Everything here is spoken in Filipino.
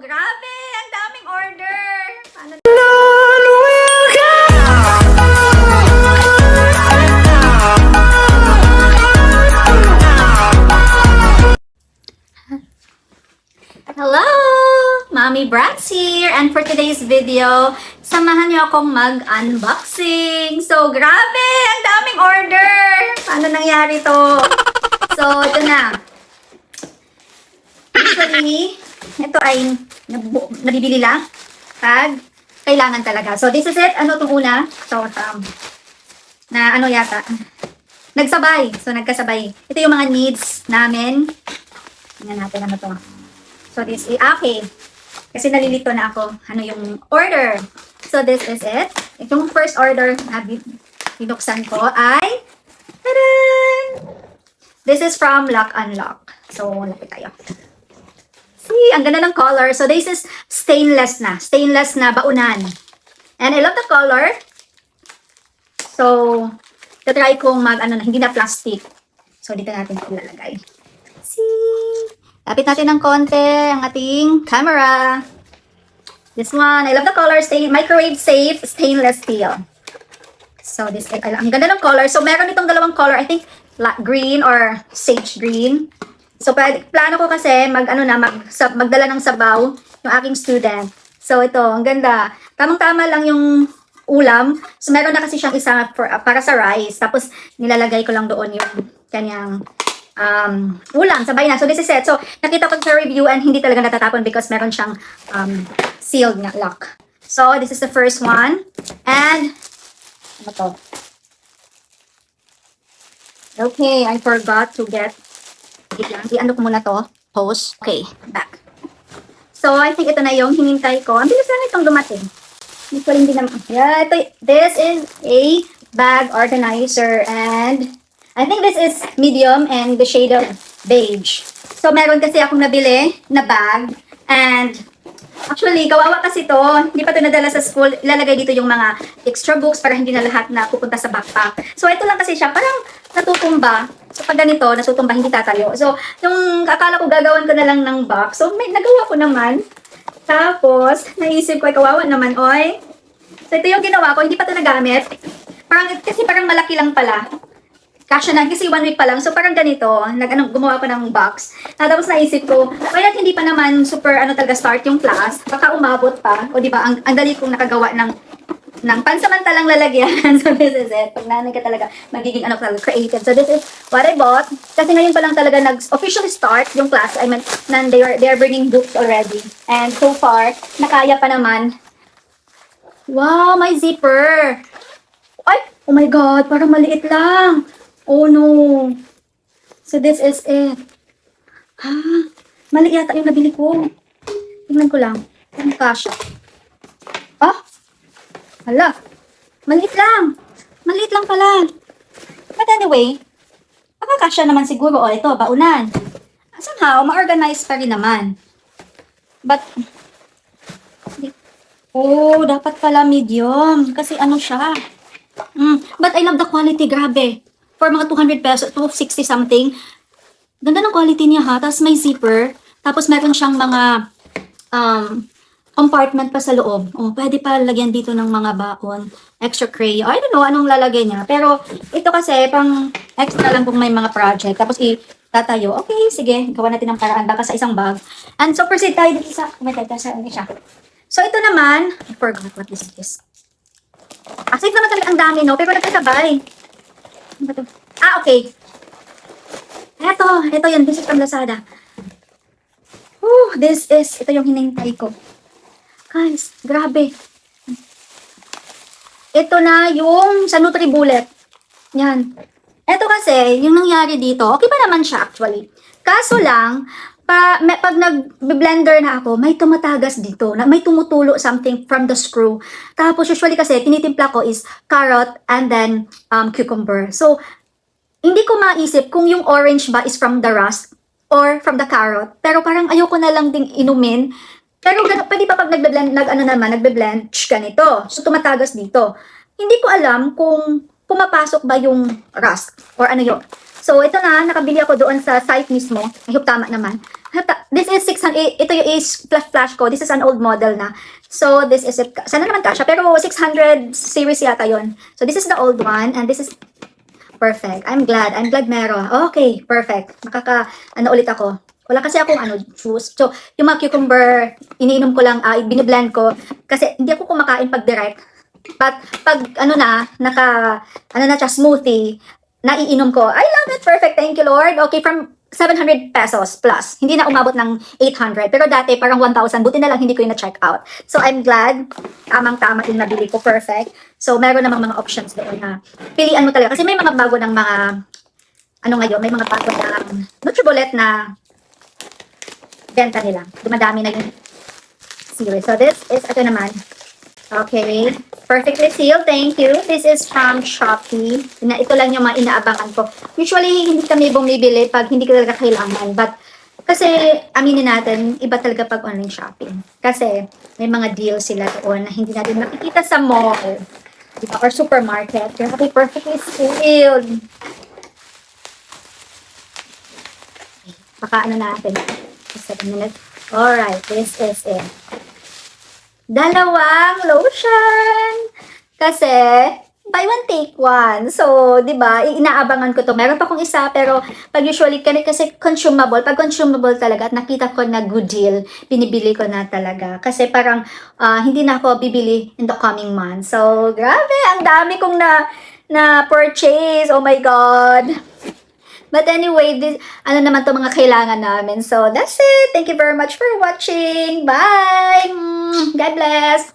grabe! Ang daming order! Ano? Hello! Mommy Bratz here! And for today's video, samahan niyo akong mag-unboxing. So, grabe! Ang daming order! Paano nangyari to? So, ito na. Usually, ito ay nabibili lang pag kailangan talaga. So, this is it. Ano itong una? So, na ano yata? Nagsabay. So, nagkasabay. Ito yung mga needs namin. Tingnan natin ano to. So, this is, okay. Kasi nalilito na ako. Ano yung order. So, this is it. Itong first order na binuksan ko ay, tadan! This is from Lock Unlock. So, lapit tayo. See, ang ganda ng color. So, this is stainless na. Stainless na baunan. And I love the color. So, try kong hindi na plastic. So, dito natin ito ilalagay. See? Lapit natin ng konti ang ating camera. This one, I love the color, microwave safe stainless steel. So this, ang ganda ng color. So meron itong dalawang color, I think green or sage green. So plano ko kasi magdala ng sabaw yung aking student. So ito, ang ganda. Tamang-tama lang yung ulam. So meron na kasi siyang isa para sa rice. Tapos nilalagay ko lang doon yung kanyang ulam, sabay na. So this is it. So nakita ko sa review and hindi talaga natatapon because meron siyang sealed na lock. So this is the first one. And ano to? Okay, I forgot to get i-ano ko muna to. Post. Okay, back. So I think ito na yung hinintay ko. Ang bilis lang itong dumating. Hindi naman. Yeah, this is a bag organizer and I think this is medium and the shade of beige. So, meron kasi akong nabili na bag. And, actually, kawawa kasi to. Hindi pa ito nadala sa school. Ilalagay dito yung mga extra books para hindi na lahat na pupunta sa backpack. So, ito lang kasi siya. Parang natutumba. So, pag ganito, natutumba, hindi tatayo. So, yung akala ko gagawan ko na lang ng box. So, nagawa ko naman. Tapos, naisip ko, kawawa naman, oy. So, ito yung ginawa ko. Hindi pa ito nagamit. Kasi parang malaki lang pala. Kasya na, kasi 1 week pa lang. So, parang ganito, gumawa ko ng box. Tapos naisip ko, kaya hindi pa naman super, talaga start yung class. Baka umabot pa. O, di ba, ang dali kong nakagawa ng pansamantalang lalagyan. So, this is it. Pag nanay ka talaga, magiging creative. So, this is what I bought. Kasi ngayon pa lang talaga nag-officially start yung class. I mean, they are bringing books already. And so far, nakaya pa naman. Wow, may zipper. Ay, oh my God, parang maliit lang. Oh no. So this is it. Mali yata yung nabili ko. Tingnan ko lang. Ang kasha. Hala. Maliit lang. Maliit lang pala. But anyway, kasya naman siguro. Oh, ito, baunan. Somehow, ma-organize pa rin naman. But, dapat pala medium. Kasi ano siya. But I love the quality. Grabe. For mga 200 pesos, 260 something. Ganda ng quality niya ha. Tapos may zipper. Tapos meron siyang mga compartment pa sa loob. Oh, pwede pa lagyan dito ng mga baon. Extra crayon. I don't know anong lalagay niya. Pero ito kasi pang extra lang kung may mga project. Tapos itatayo. Okay, sige. Gawa natin ng paraan. Baka sa isang bag. And so proceed tayo dito sa siya. So ito naman. I forgot what this is. Kasi naman talaga ang dami, no? Pero nagkasabay. Ano ba ito? Okay. Ito yan. This is from Lazada. Ito yung hinintay ko. Guys, grabe. Ito na yung sa NutriBullet. Yan. Ito kasi, yung nangyari dito, okay pa naman siya actually. Kaso lang, pag nag-blender na ako, may tumatagas dito. May tumutulo something from the screw. Tapos usually kasi, tinitimpla ko is carrot and then cucumber. So, hindi ko maisip kung yung orange ba is from the rust or from the carrot. Pero parang ayoko na lang ding inumin. Pero pwede pa pag nagbe-blend, ganito. So, tumatagas dito. Hindi ko alam kung pumapasok ba yung rust or ano yun. So, ito na, nakabili ako doon sa site mismo. I hope tama naman. This is 600, ito yung flash ko. This is an old model na. So, this is it. Sana naman kasha, pero 600 series yata yon. So, this is the old one, and this is perfect. I'm glad meron. Okay, perfect. Ulit ako. Wala kasi akong juice. So, yung mga cucumber, iniinom ko lang, biniblend ko. Kasi hindi ako kumakain pag direct. But, pag siya, smoothie, naiinom ko. I love it. Perfect. Thank you, Lord. Okay, from 700 pesos plus. Hindi na umabot ng 800. Pero dati, parang 1,000. Buti na lang hindi ko yung na-check out. So, I'm glad. Tamang-tama yung nabili ko. Perfect. So, meron namang mga options doon na pilian mo talaga. Kasi may mga bago ng mga, ngayon, may mga bago ng Nutribullet na benta nila. Dumadami na yung series. So, this is, ito naman. Okay. Perfectly sealed. Thank you. This is from Shopee. Ito lang yung mga inaabangan ko. Usually, hindi kami bumibili pag hindi ko talaga kailangan. But, kasi, aminin natin, iba talaga pag online shopping. Kasi, may mga deals sila doon na hindi natin makikita sa mall. Diba? Or supermarket. Grabe, perfectly sealed. Baka natin. Just a minute. Alright, this is it. Dalawang lotion. Kasi, buy one, take one. So, di ba, inaabangan ko to. Meron pa akong isa, pero pag usually, kasi consumable, pag consumable talaga, at nakita ko na good deal, binibili ko na talaga. Kasi parang, hindi na ako bibili in the coming months. So, grabe, ang dami kong na purchase. Oh my God. But anyway, naman to mga kailangan namin. So, that's it. Thank you very much for watching. Bye! God bless!